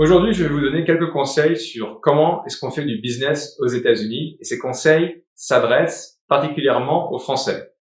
Aujourd'hui, je vais vous donner quelques conseils sur comment est-ce qu'on fait du business aux États-Unis, et ces conseils s'adressent particulièrement aux Français.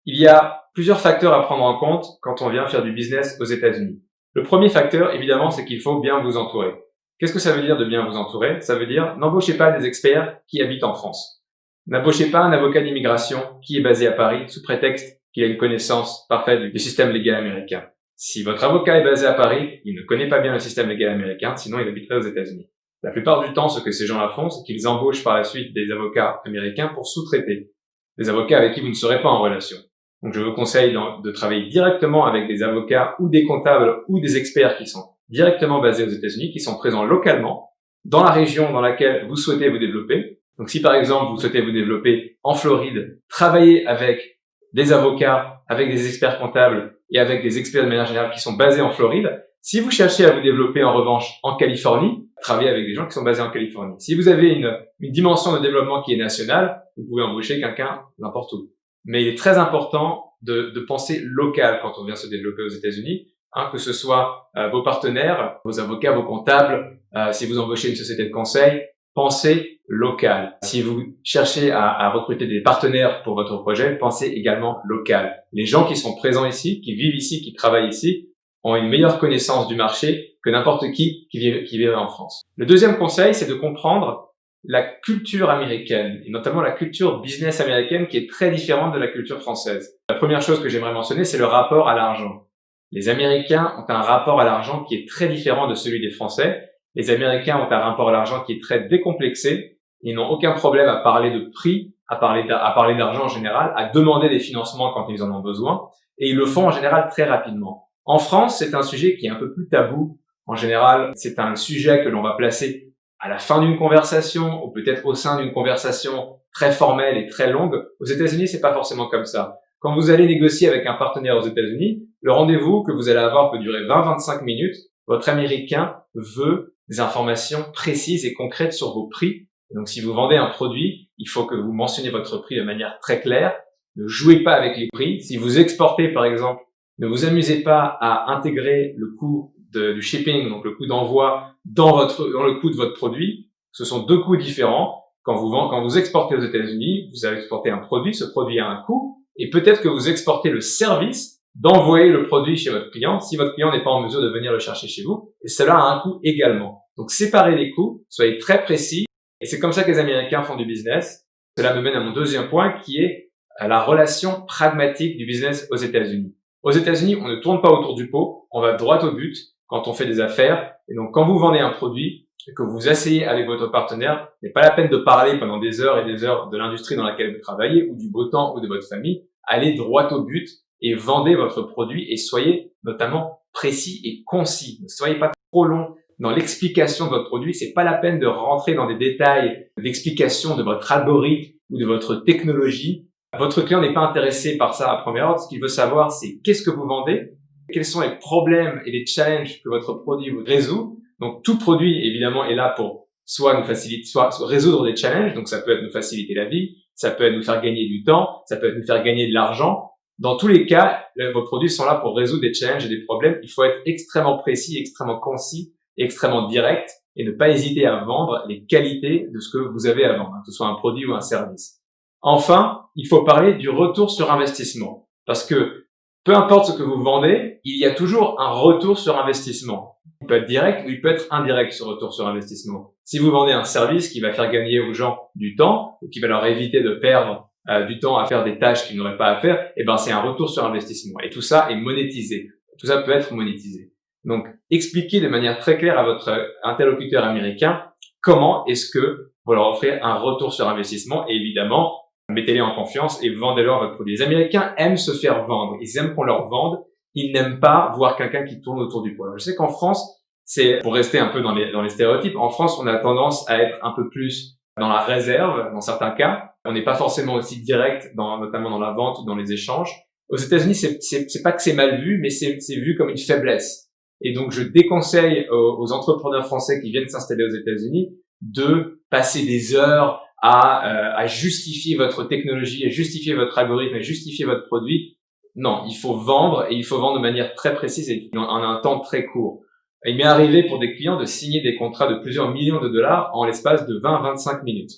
Il y a plusieurs facteurs à prendre en compte quand on vient faire du business aux États-Unis. Le premier facteur, évidemment, c'est qu'il faut bien vous entourer. Qu'est-ce que ça veut dire de bien vous entourer? Ça veut dire n'embauchez pas des experts qui habitent en France. N'embauchez pas un avocat d'immigration qui est basé à Paris sous prétexte qu'il a une connaissance parfaite du système légal américain. Si votre avocat est basé à Paris, il ne connaît pas bien le système légal américain, sinon il habiterait aux États-Unis. La plupart du temps, ce que ces gens-là font, c'est qu'ils embauchent par la suite des avocats américains pour sous-traiter. Des avocats avec qui vous ne serez pas en relation. Donc je vous conseille de travailler directement avec des avocats ou des comptables ou des experts qui sont directement basés aux États-Unis, qui sont présents localement dans la région dans laquelle vous souhaitez vous développer. Donc si par exemple vous souhaitez vous développer en Floride, travaillez avec des avocats, avec des experts comptables et avec des experts de manière générale qui sont basés en Floride. Si vous cherchez à vous développer en revanche en Californie, travaillez avec des gens qui sont basés en Californie. Si vous avez une dimension de développement qui est nationale, vous pouvez embaucher quelqu'un n'importe où. Mais il est très important de penser local quand on vient se développer aux États-Unis, que ce soit vos partenaires, vos avocats, vos comptables, si vous embauchez une société de conseil, pensez local. Si vous cherchez à recruter des partenaires pour votre projet, pensez également local. Les gens qui sont présents ici, qui vivent ici, qui travaillent ici, ont une meilleure connaissance du marché que n'importe qui vivrait en France. Le deuxième conseil, c'est de comprendre la culture américaine, et notamment la culture business américaine qui est très différente de la culture française. La première chose que j'aimerais mentionner, c'est le rapport à l'argent. Les Américains ont un rapport à l'argent qui est très différent de celui des Français. Les Américains ont un rapport à l'argent qui est très décomplexé. Ils n'ont aucun problème à parler de prix, à parler d'argent en général, à demander des financements quand ils en ont besoin, et ils le font en général très rapidement. En France, c'est un sujet qui est un peu plus tabou. En général, c'est un sujet que l'on va placer à la fin d'une conversation, ou peut-être au sein d'une conversation très formelle et très longue. Aux États-Unis, c'est pas forcément comme ça. Quand vous allez négocier avec un partenaire aux États-Unis, le rendez-vous que vous allez avoir peut durer 20-25 minutes. Votre Américain veut des informations précises et concrètes sur vos prix. Donc, si vous vendez un produit, il faut que vous mentionniez votre prix de manière très claire. Ne jouez pas avec les prix. Si vous exportez, par exemple, ne vous amusez pas à intégrer le coût du shipping, donc le coût d'envoi, dans le coût de votre produit. Ce sont deux coûts différents. Quand vous exportez aux États-Unis, vous allez exporter un produit, ce produit a un coût, et peut-être que vous exportez le service d'envoyer le produit chez votre client si votre client n'est pas en mesure de venir le chercher chez vous, et cela a un coût également. Donc séparez les coûts, soyez très précis, et c'est comme ça que les Américains font du business. Cela me mène à mon deuxième point qui est la relation pragmatique du business aux États-Unis. Aux États-Unis, on ne tourne pas autour du pot, on va droit au but quand on fait des affaires. Et donc, quand vous vendez un produit, que vous vous asseyez avec votre partenaire, il n'est pas la peine de parler pendant des heures et des heures de l'industrie dans laquelle vous travaillez, ou du beau temps, ou de votre famille. Allez droit au but et vendez votre produit et soyez notamment précis et concis. Ne soyez pas trop long dans l'explication de votre produit. C'est pas la peine de rentrer dans des détails d'explication de votre algorithme ou de votre technologie. Votre client n'est pas intéressé par ça à première ordre. Ce qu'il veut savoir, c'est qu'est-ce que vous vendez, quels sont les problèmes et les challenges que votre produit vous résout. Donc, tout produit, évidemment, est là pour soit nous faciliter, soit résoudre des challenges. Donc, ça peut être nous faciliter la vie, ça peut être nous faire gagner du temps, ça peut être nous faire gagner de l'argent. Dans tous les cas, vos produits sont là pour résoudre des challenges et des problèmes. Il faut être extrêmement précis, extrêmement concis et extrêmement direct et ne pas hésiter à vendre les qualités de ce que vous avez à vendre, que ce soit un produit ou un service. Enfin, il faut parler du retour sur investissement. Parce que peu importe ce que vous vendez, il y a toujours un retour sur investissement. Il peut être direct ou il peut être indirect, ce retour sur investissement. Si vous vendez un service qui va faire gagner aux gens du temps ou qui va leur éviter de perdre du temps à faire des tâches qu'ils n'auraient pas à faire, eh ben c'est un retour sur investissement. Et tout ça est monétisé. Tout ça peut être monétisé. Donc, expliquez de manière très claire à votre interlocuteur américain comment est-ce que vous leur offrez un retour sur investissement. Et évidemment, mettez-les en confiance et vendez-leur votre produit. Les Américains aiment se faire vendre. Ils aiment qu'on leur vende. Ils n'aiment pas voir quelqu'un qui tourne autour du pot. Alors, je sais qu'en France, c'est, pour rester un peu dans les stéréotypes, en France, on a tendance à être un peu plus dans la réserve, dans certains cas. On n'est pas forcément aussi direct, notamment dans la vente ou dans les échanges. Aux États-Unis, c'est pas que c'est mal vu, mais c'est vu comme une faiblesse. Et donc, je déconseille aux entrepreneurs français qui viennent s'installer aux États-Unis de passer des heures à justifier votre technologie, à justifier votre algorithme, à justifier votre produit. Non, il faut vendre et il faut vendre de manière très précise et en un temps très court. Il m'est arrivé pour des clients de signer des contrats de plusieurs millions de dollars en l'espace de 20-25 minutes.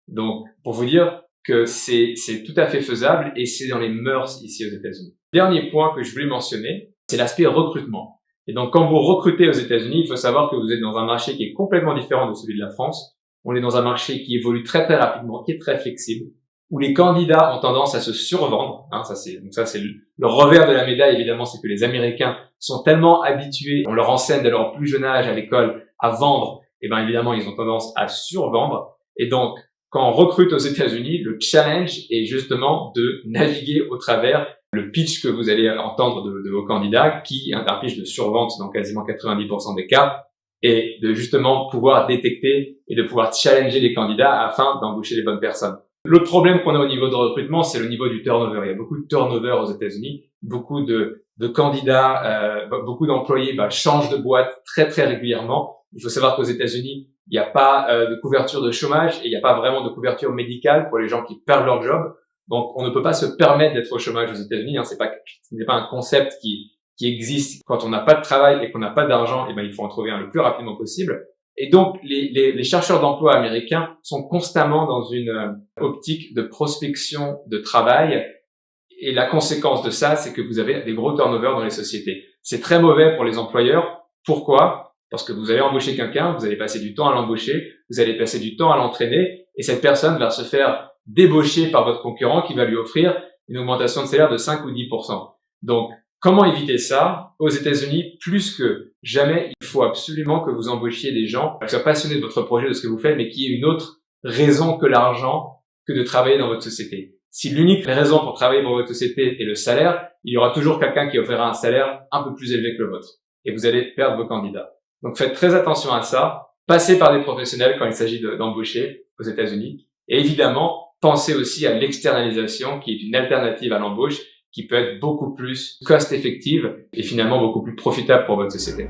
Donc, pour vous dire que c'est tout à fait faisable et c'est dans les mœurs ici aux États-Unis. Dernier point que je voulais mentionner, c'est l'aspect recrutement. Et donc, quand vous recrutez aux États-Unis, il faut savoir que vous êtes dans un marché qui est complètement différent de celui de la France. On est dans un marché qui évolue très très rapidement, qui est très flexible, où les candidats ont tendance à se survendre. Ça c'est le revers de la médaille, évidemment, c'est que les Américains sont tellement habitués, on leur enseigne dès leur plus jeune âge à l'école à vendre, et bien évidemment, ils ont tendance à survendre. Et donc, quand on recrute aux États-Unis, le challenge est justement de naviguer au travers le pitch que vous allez entendre de vos candidats, qui est un pitch de survente dans quasiment 90% des cas, et de justement pouvoir détecter et de pouvoir challenger les candidats afin d'embaucher les bonnes personnes. L'autre problème qu'on a au niveau de recrutement, c'est le niveau du turnover. Il y a beaucoup de turnover aux États-Unis, beaucoup de candidats, beaucoup d'employés changent de boîte très très régulièrement. Il faut savoir qu'aux États-Unis, il n'y a pas de couverture de chômage et il n'y a pas vraiment de couverture médicale pour les gens qui perdent leur job. Donc, on ne peut pas se permettre d'être au chômage aux États-Unis. Ce n'est pas un concept qui existe. Quand on n'a pas de travail et qu'on n'a pas d'argent, il faut en trouver un le plus rapidement possible. Et donc, les chercheurs d'emploi américains sont constamment dans une optique de prospection de travail. Et la conséquence de ça, c'est que vous avez des gros turnovers dans les sociétés. C'est très mauvais pour les employeurs. Pourquoi? Parce que vous allez embaucher quelqu'un, vous allez passer du temps à l'embaucher, vous allez passer du temps à l'entraîner, et cette personne va se faire débaucher par votre concurrent qui va lui offrir une augmentation de salaire de 5 ou 10%. Donc, comment éviter ça? Aux États-Unis, plus que jamais, il faut absolument que vous embauchiez des gens qui soient passionnés de votre projet, de ce que vous faites, mais qui aient une autre raison que l'argent, que de travailler dans votre société. Si l'unique raison pour travailler pour votre société est le salaire, il y aura toujours quelqu'un qui offrira un salaire un peu plus élevé que le vôtre. Et vous allez perdre vos candidats. Donc faites très attention à ça. Passez par des professionnels quand il s'agit d'embaucher aux États-Unis. Et évidemment, pensez aussi à l'externalisation qui est une alternative à l'embauche qui peut être beaucoup plus cost-effective et finalement beaucoup plus profitable pour votre société.